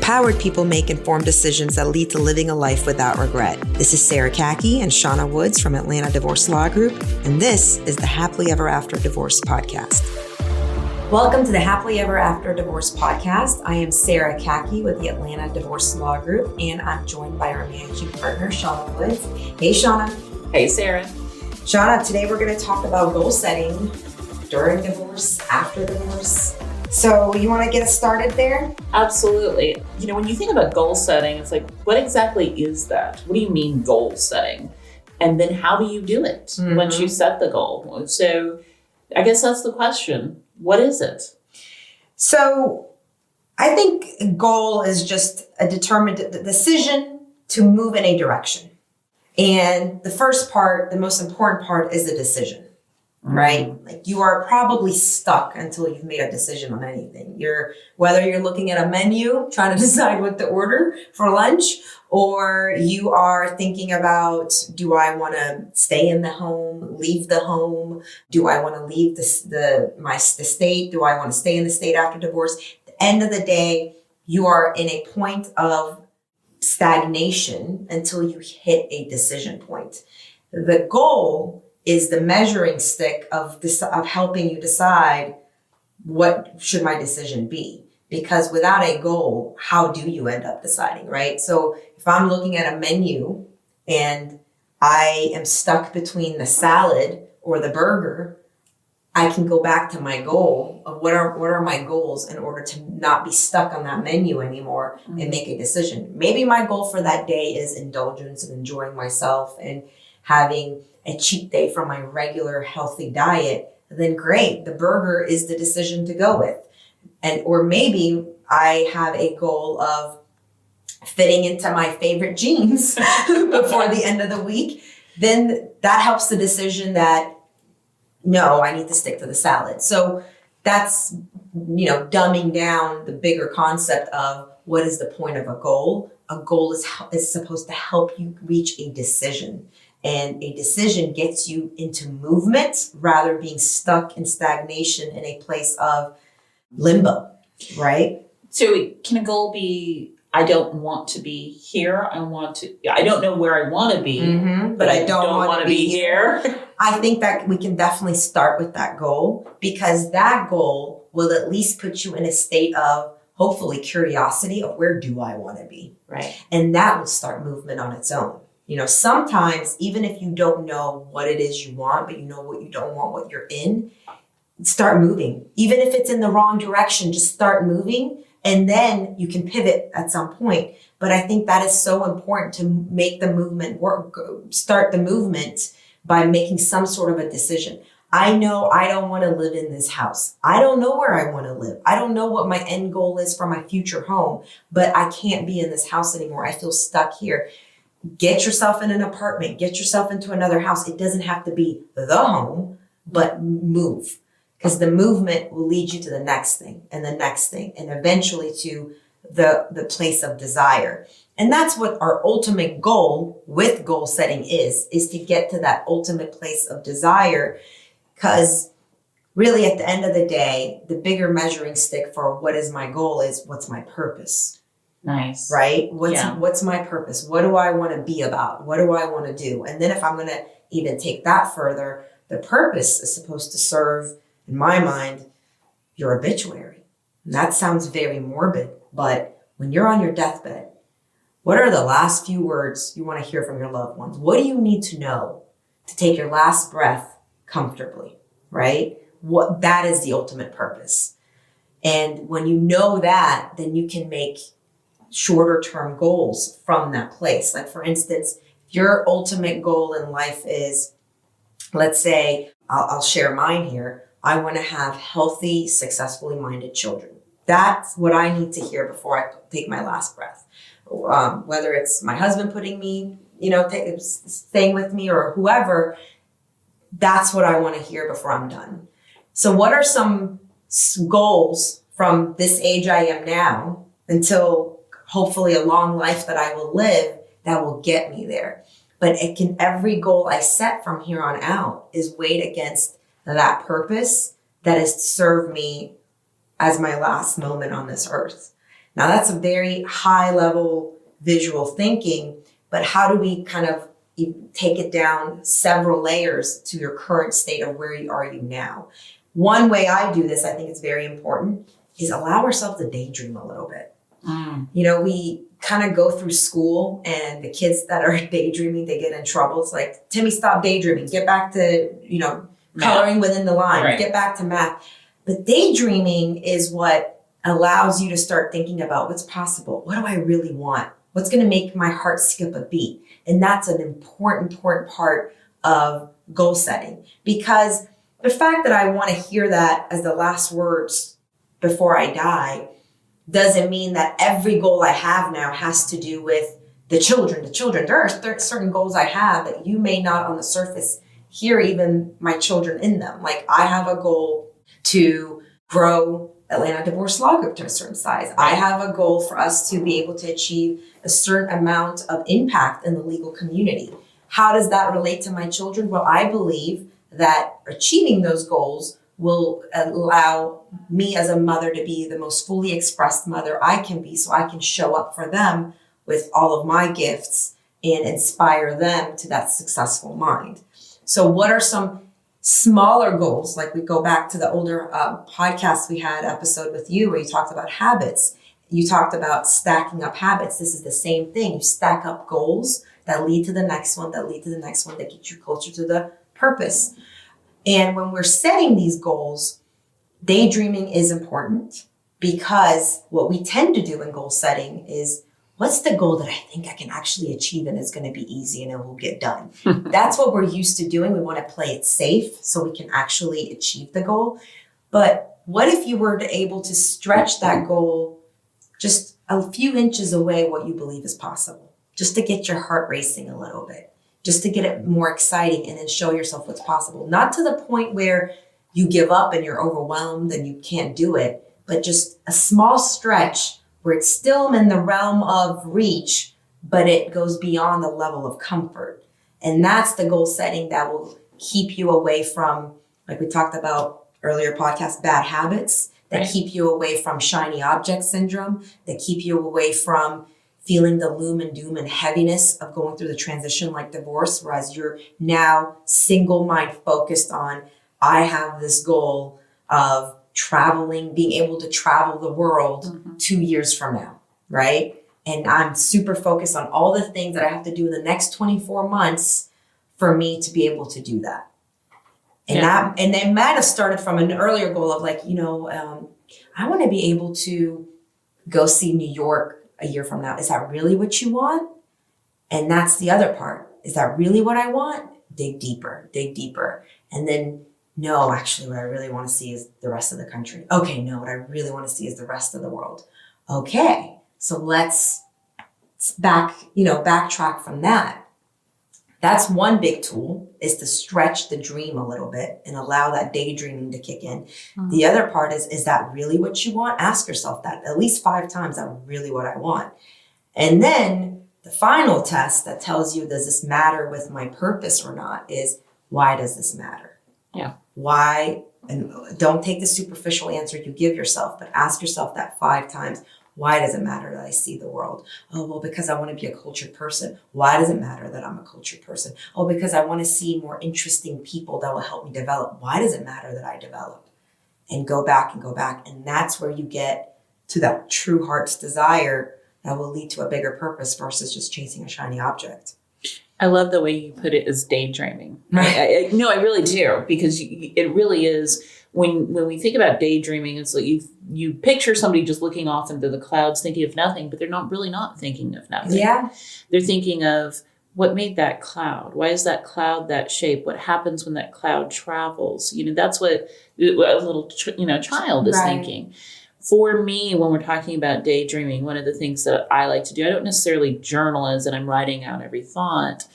empowered people make informed decisions that lead to living a life without regret. This is Sara and Shawna Woods from Atlanta Divorce Law Group, and this is the Happily Ever After Divorce Podcast. Welcome to the Happily Ever After Divorce Podcast. I am Sara with the Atlanta Divorce Law Group, and I'm joined by our managing partner, Shawna Woods. Hey, Shawna. Hey, Sara. Shawna, today we're going to talk about goal setting during divorce, after divorce. So you want to get us started there? Absolutely. You know, when you think about goal setting, it's like, what exactly is that? What do you mean goal setting? And then how do you do it once you set the goal? So I guess that's the question. What is it? So I think a goal is just a determined decision to move in a direction. And the first part, the most important part, is the decision, right? Like, you are probably stuck until you've made a decision on anything. Whether you're looking at a menu, trying to decide what to order for lunch, or you are thinking about, do I want to stay in the home, leave the home? Do I want to leave the state? Do I want to stay in the state after divorce? At the end of the day, you are in a point of stagnation until you hit a decision point. The goal is the measuring stick of helping you decide, what should my decision be? Because without a goal, how do you end up deciding, right? So if I'm looking at a menu and I am stuck between the salad or the burger, I can go back to my goal of what are my goals in order to not be stuck on that menu anymore and make a decision. Maybe my goal for that day is indulgence and enjoying myself and having a cheat day from my regular healthy diet. Then great, the burger is the decision to go with. Or maybe I have a goal of fitting into my favorite jeans before the end of the week. Then that helps the decision that, no, I need to stick to the salad. So that's, dumbing down the bigger concept of what is the point of a goal. A goal is supposed to help you reach a decision. And a decision gets you into movement rather than being stuck in stagnation in a place of limbo, right? So can a goal be, I don't want to be here. I don't know where I want to be, but I don't want to be here. I think that we can definitely start with that goal, because that goal will at least put you in a state of, hopefully, curiosity of, where do I want to be? Right. And that will start movement on its own. Sometimes, even if you don't know what it is you want, but you know what you don't want, what you're in, start moving. Even if it's in the wrong direction, just start moving, and then you can pivot at some point. But I think that is so important to make the movement work, start the movement by making some sort of a decision. I know I don't want to live in this house. I don't know where I want to live. I don't know what my end goal is for my future home, but I can't be in this house anymore. I feel stuck here. Get yourself in an apartment, get yourself into another house. It doesn't have to be the home, but move, because the movement will lead you to the next thing and the next thing, and eventually to the place of desire. And that's what our ultimate goal with goal setting is to get to that ultimate place of desire. Because really, at the end of the day, the bigger measuring stick for what is my goal is, what's my purpose? Nice. Right? What's my purpose? What do I want to be about? What do I want to do? And then if I'm going to even take that further, the purpose is supposed to serve, in my mind, your obituary. And that sounds very morbid, but when you're on your deathbed, what are the last few words you want to hear from your loved ones? What do you need to know to take your last breath comfortably, right? That is the ultimate purpose. And when you know that, then you can make shorter term goals from that place. Like, for instance, your ultimate goal in life is, let's say, I'll share mine here. I want to have healthy, successfully minded children. That's what I need to hear before I take my last breath. Whether it's my husband putting me, staying with me, or whoever, that's what I want to hear before I'm done. So what are some goals from this age I am now until hopefully a long life that I will live that will get me there? But every goal I set from here on out is weighed against that purpose that is to serve me as my last moment on this earth. Now that's a very high level visual thinking, but how do we kind of take it down several layers to your current state of where you are now? One way I do this, I think it's very important, is allow ourselves to daydream a little bit. You know, we kind of go through school and the kids that are daydreaming, they get in trouble. It's like, Timmy, stop daydreaming. Get back to, you know, coloring within the line. Right. Get back to math. But daydreaming is what allows you to start thinking about what's possible. What do I really want? What's going to make my heart skip a beat? And that's an important part of goal setting, because the fact that I want to hear that as the last words before I die doesn't mean that every goal I have now has to do with the children. There are certain goals I have that you may not on the surface hear even my children in them. Like I have a goal to grow Atlanta Divorce Law Group to a certain size. I have a goal for us to be able to achieve a certain amount of impact in the legal community. How does that relate to my children? Well, I believe that achieving those goals will allow me as a mother to be the most fully expressed mother I can be, so I can show up for them with all of my gifts and inspire them to that successful mind. So what are some smaller goals? Like we go back to the older podcast we had episode with you where you talked about habits. You talked about stacking up habits. This is the same thing. You stack up goals that lead to the next one, that lead to the next one, that get you closer to the purpose. And when we're setting these goals, daydreaming is important, because what we tend to do in goal setting is, what's the goal that I think I can actually achieve and it's going to be easy and it will get done? That's what we're used to doing. We want to play it safe so we can actually achieve the goal. But what if you were able to stretch that goal just a few inches away what you believe is possible, just to get your heart racing a little bit, just to get it more exciting and then show yourself what's possible. Not to the point where you give up and you're overwhelmed and you can't do it, but just a small stretch where it's still in the realm of reach, but it goes beyond the level of comfort. And that's the goal setting that will keep you away from, like we talked about earlier podcast, bad habits, that keep you away from shiny object syndrome, that keep you away from feeling the gloom and doom and heaviness of going through the transition like divorce, whereas you're now single mind focused on, I have this goal of traveling, being able to travel the world 2 years from now, right? And I'm super focused on all the things that I have to do in the next 24 months for me to be able to do that. And they might have started from an earlier goal of like, I want to be able to go see New York a year from now. Is that really what you want? And that's the other part. Is that really what I want? Dig deeper. And then, no, actually what I really want to see is the rest of the country. Okay, no, what I really want to see is the rest of the world. Okay, so let's backtrack from that. That's one big tool, is to stretch the dream a little bit and allow that daydreaming to kick in. The other part is that really what you want? Ask yourself that at least 5 times. Is that really what I want? And then the final test that tells you, does this matter with my purpose or not, is, why does this matter? Yeah. Why? And don't take the superficial answer you give yourself, but ask yourself that 5 times. Why does it matter that I see the world? Oh, well, because I want to be a cultured person. Why does it matter that I'm a cultured person? Oh, because I want to see more interesting people that will help me develop. Why does it matter that I develop? And go back. And that's where you get to that true heart's desire that will lead to a bigger purpose versus just chasing a shiny object. I love the way you put it as daydreaming. I really do, because it really is. When we think about daydreaming, it's like you picture somebody just looking off into the clouds thinking of nothing, but they're not thinking of nothing. Yeah. They're thinking of, what made that cloud? Why is that cloud that shape? What happens when that cloud travels? That's what a little child is thinking. For me, when we're talking about daydreaming, one of the things that I like to do, I don't necessarily journal as in I'm writing out every thought,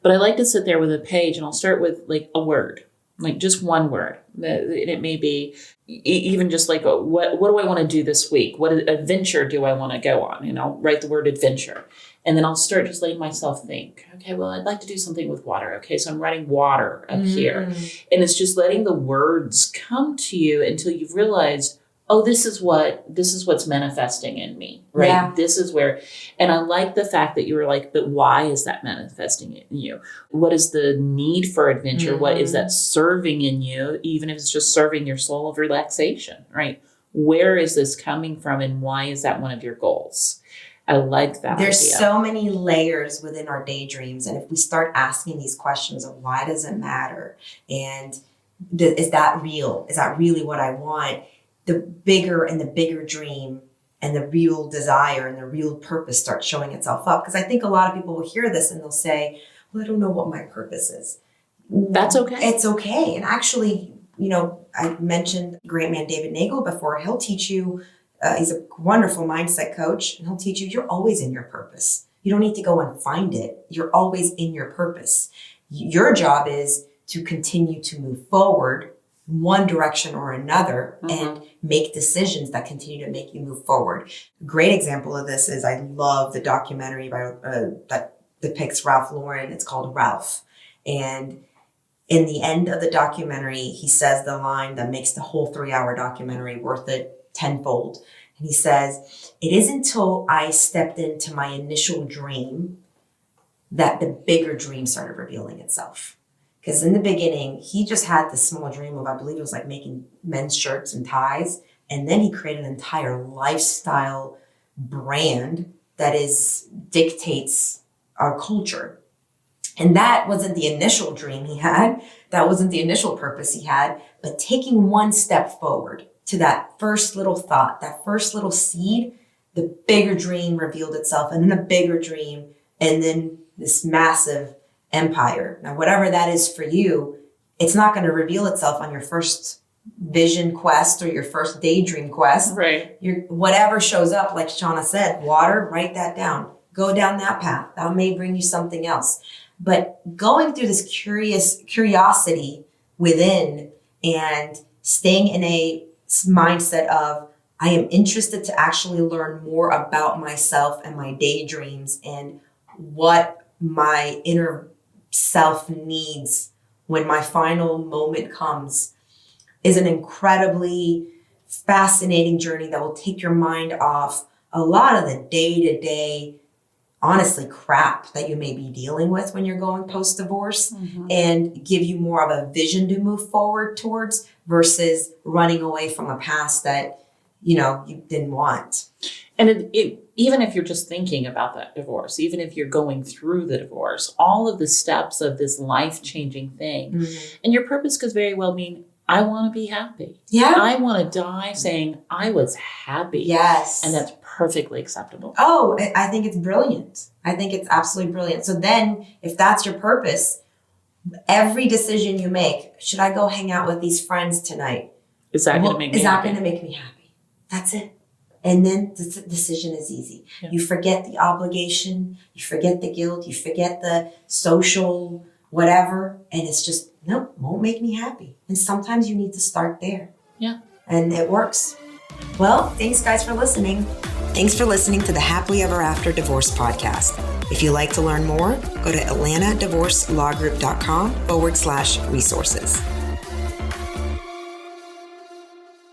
but I like to sit there with a page and I'll start with like a word, like just one word. It may be even just like, what do I want to do this week? What adventure do I want to go on? And I'll write the word adventure. And then I'll start just letting myself think, okay, well, I'd like to do something with water. Okay, so I'm writing water up here. And it's just letting the words come to you until you've realized, oh, this is what's manifesting in me, right? Yeah. This is where, and I like the fact that you were like, but why is that manifesting in you? What is the need for adventure? What is that serving in you? Even if it's just serving your soul of relaxation, right? Where is this coming from, and why is that one of your goals? I like that There's idea. so many layers within our daydreams. And if we start asking these questions of why does it matter? And is that real? Is that really what I want? The bigger dream and the real desire and the real purpose starts showing itself up. Because I think a lot of people will hear this and they'll say, well, I don't know what my purpose is. That's okay. It's okay. And actually, I mentioned great man David Nagel before. He'll teach you, he's a wonderful mindset coach, and he'll teach you you're always in your purpose. You don't need to go and find it. You're always in your purpose. Your job is to continue to move forward one direction or another and make decisions that continue to make you move forward. A great example of this is I love the documentary that depicts Ralph Lauren. It's called Ralph. And in the end of the documentary, he says the line that makes the whole 3-hour documentary worth it tenfold. And he says, it isn't until I stepped into my initial dream that the bigger dream started revealing itself. Because in the beginning, he just had this small dream of, I believe it was like making men's shirts and ties. And then he created an entire lifestyle brand that dictates our culture. And that wasn't the initial dream he had. That wasn't the initial purpose he had. But taking one step forward to that first little thought, that first little seed, the bigger dream revealed itself, and then a bigger dream, and then this massive empire. Now, whatever that is for you, it's not going to reveal itself on your first vision quest or your first daydream quest. Right. Whatever shows up, like Shawna said, water, write that down. Go down that path. That may bring you something else. But going through this curiosity within and staying in a mindset of, I am interested to actually learn more about myself and my daydreams and what my inner self needs when my final moment comes, is an incredibly fascinating journey that will take your mind off a lot of the day-to-day, honestly, crap that you may be dealing with when you're going post-divorce, and give you more of a vision to move forward towards versus running away from a past that, you didn't want. And it even if you're just thinking about that divorce, even if you're going through the divorce, all of the steps of this life-changing thing, and your purpose could very well mean, I want to be happy. Yeah. I want to die saying I was happy. Yes. And that's perfectly acceptable. Oh, I think it's brilliant. I think it's absolutely brilliant. So then if that's your purpose, every decision you make, should I go hang out with these friends tonight? Is that going to make me happy? Going to make me happy? That's it. And then the decision is easy. Yeah. You forget the obligation, you forget the guilt, you forget the social whatever, and it's just, nope, won't make me happy. And sometimes you need to start there. Yeah. And it works. Well, thanks guys for listening. Thanks for listening to the Happily Ever After Divorce Podcast. If you'd like to learn more, go to atlantadivorcelawgroup.com/resources.